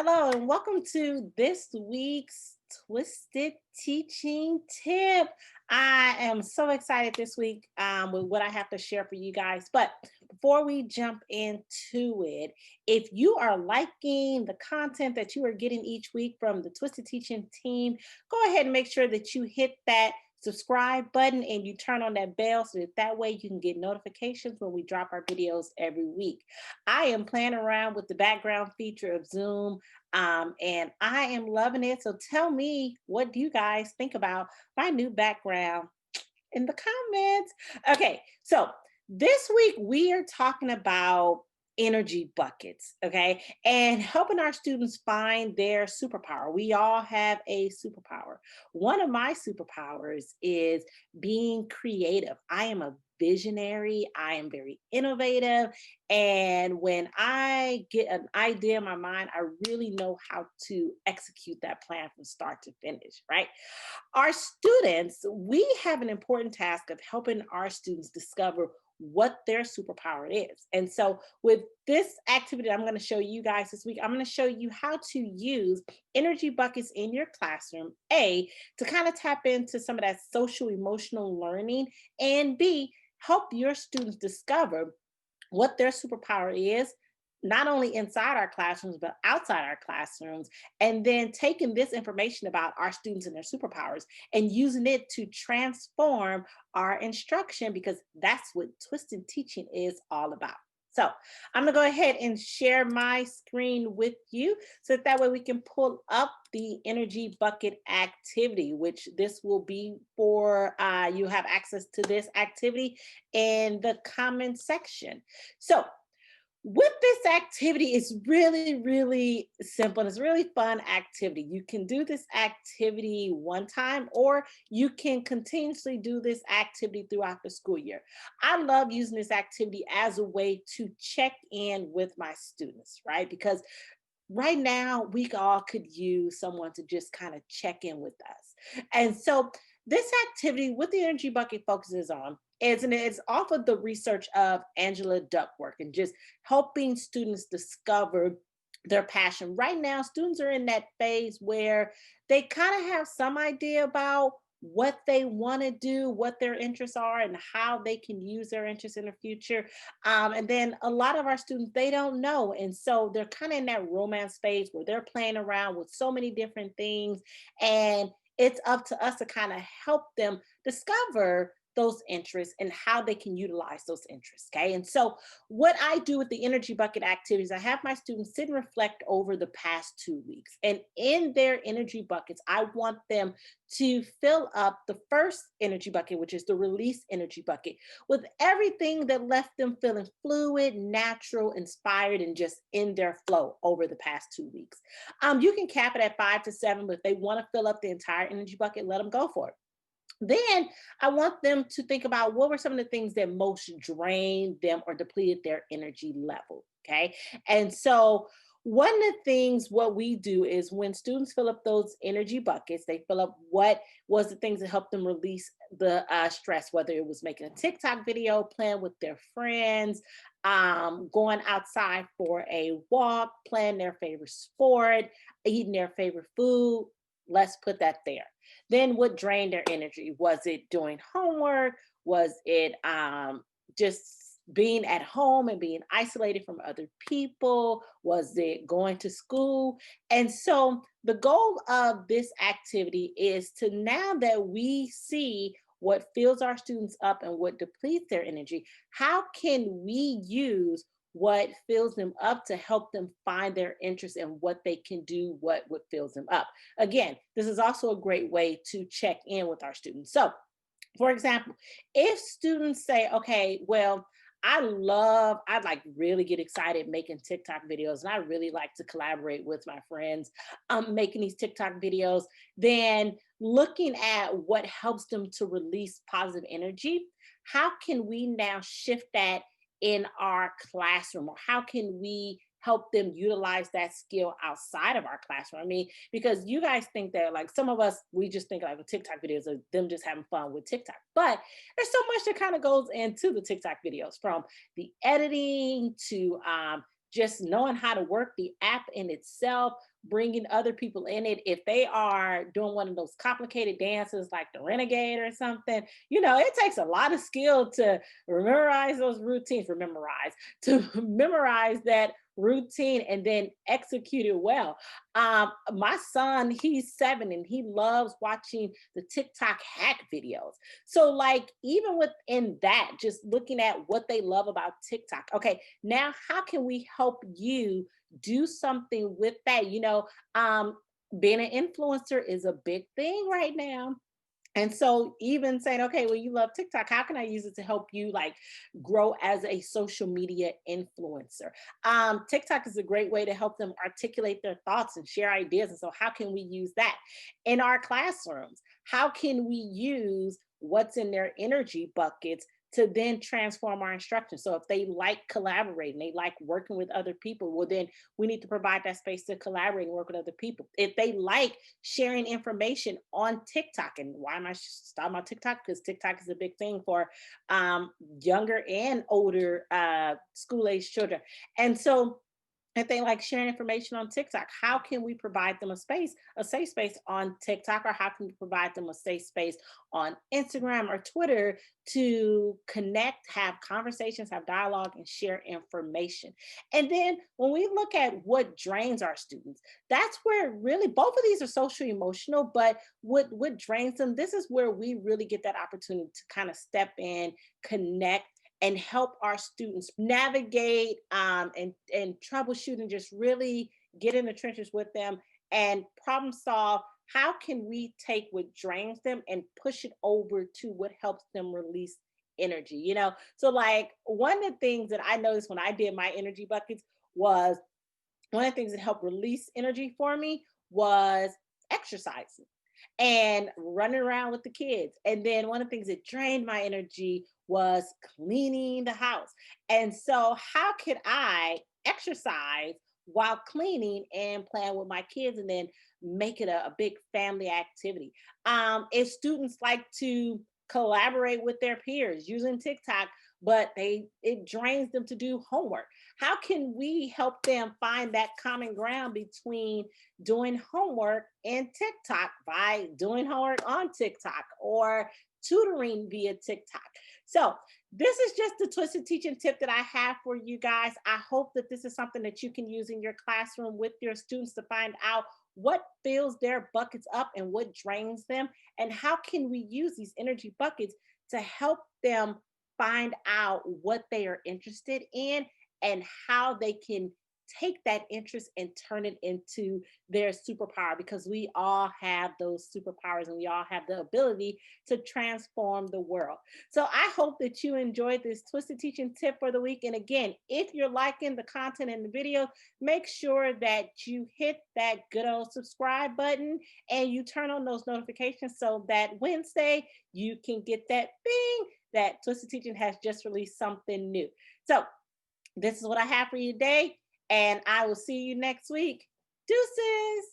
Hello, and welcome to this week's Twisted Teaching Tip. I am so excited this week with what I have to share for you guys. But before we jump into it, if you are liking the content that you are getting each week from the Twisted Teaching team, go ahead and make sure that you hit that subscribe button and you turn on that bell so that way you can get notifications when we drop our videos every week. I am playing around with the background feature of Zoom, and I am loving it. So tell me, what do you guys think about my new background in the comments? Okay, so this week we are talking about energy buckets, okay, and helping our students find their superpower. We all have a superpower. One of my superpowers is being creative. I am a visionary, I am very innovative, and when I get an idea in my mind, I really know how to execute that plan from start to finish, right? Our students, we have an important task of helping our students discover what their superpower is. And so, with this activity I'm going to show you guys this week, I'm going to show you how to use energy buckets in your classroom, A, to kind of tap into some of that social emotional learning, and B, help your students discover what their superpower is, not only inside our classrooms, but outside our classrooms. And then taking this information about our students and their superpowers and using it to transform our instruction, because that's what twisted teaching is all about. So I'm gonna go ahead and share my screen with you so that way we can pull up the energy bucket activity, which this will be for, you have access to this activity in the comment section. So with this activity, it's really simple and it's a really fun activity. You can do this activity one time, or you can continuously do this activity throughout the school year. I love using this activity as a way to check in with my students, right? Because right now we all could use someone to just kind of check in with us. And so this activity with the energy bucket focuses on is, and it's off of the research of Angela Duckworth, and just helping students discover their passion. Right now, students are in that phase where they kind of have some idea about what they want to do, what their interests are, and how they can use their interests in the future. And then a lot of our students, they don't know. And so they're kind of in that romance phase where they're playing around with so many different things. And it's up to us to kind of help them discover those interests and how they can utilize those interests. Okay. And so, what I do with the energy bucket activities, I have my students sit and reflect over the past 2 weeks. And in their energy buckets, I want them to fill up the first energy bucket, which is the release energy bucket, with everything that left them feeling fluid, natural, inspired, and just in their flow over the past 2 weeks. You can cap it at 5 to 7, but if they want to fill up the entire energy bucket, let them go for it. Then I want them to think about what were some of the things that most drained them or depleted their energy level. Okay. And so one of the things what we do is when students fill up those energy buckets, they fill up what was the things that helped them release the stress, whether it was making a TikTok video, playing with their friends, going outside for a walk, playing their favorite sport, eating their favorite food. Let's put that there. Then what drained their energy? Was it doing homework? Was it just being at home and being isolated from other people? Was it going to school? And so the goal of this activity is to, now that we see what fills our students up and what depletes their energy, how can we use what fills them up to help them find their interest and what they can do, what fills them up. Again, this is also a great way to check in with our students. So, for example, if students say, okay, well, I'd like really get excited making TikTok videos, and I really like to collaborate with my friends making these TikTok videos, then looking at what helps them to release positive energy, how can we now shift that in our classroom, or how can we help them utilize that skill outside of our classroom? I mean, because you guys think that, like, some of us, we just think like with TikTok videos of them just having fun with TikTok, but there's so much that kind of goes into the TikTok videos, from the editing to just knowing how to work the app in itself, bringing other people in it. If they are doing one of those complicated dances like the Renegade or something, it takes a lot of skill to memorize those routines, to memorize that routine and then execute it well. My son, he's 7 and he loves watching the TikTok hack videos. So, like, even within that, just looking at what they love about TikTok. Okay, now how can we help you do something with that? Being an influencer is a big thing right now. And so even saying, okay, well, you love TikTok, how can I use it to help you like grow as a social media influencer? TikTok is a great way to help them articulate their thoughts and share ideas. And so how can we use that in our classrooms? How can we use what's in their energy buckets to then transform our instruction? So if they like collaborating, they like working with other people, well, then we need to provide that space to collaborate and work with other people. If they like sharing information on TikTok, and why am I talking about TikTok? Because TikTok is a big thing for younger and older school age children. And so if they like sharing information on TikTok, how can we provide them a safe space on TikTok, or how can we provide them a safe space on Instagram or Twitter to connect, have conversations, have dialogue, and share information? And then when we look at what drains our students, that's where really both of these are social emotional, but what drains them, this is where we really get that opportunity to kind of step in, connect, and help our students navigate and troubleshoot and just really get in the trenches with them and problem solve. How can we take what drains them and push it over to what helps them release energy? So like one of the things that I noticed when I did my energy buckets was one of the things that helped release energy for me was exercising and running around with the kids. And then one of the things that drained my energy was cleaning the house. And so, how could I exercise while cleaning and playing with my kids and then make it a big family activity? If students like to collaborate with their peers using TikTok, but it drains them to do homework. How can we help them find that common ground between doing homework and TikTok by doing homework on TikTok or tutoring via TikTok? So, this is just the twisted teaching tip that I have for you guys. I hope that this is something that you can use in your classroom with your students to find out what fills their buckets up and what drains them, and how can we use these energy buckets to help them find out what they are interested in and how they can take that interest and turn it into their superpower, because we all have those superpowers and we all have the ability to transform the world. So I hope that you enjoyed this twisted teaching tip for the week. And again, if you're liking the content in the video, make sure that you hit that good old subscribe button and you turn on those notifications so that Wednesday you can get that bing that Twisted Teaching has just released something new. So this is what I have for you today, and I will see you next week. Deuces.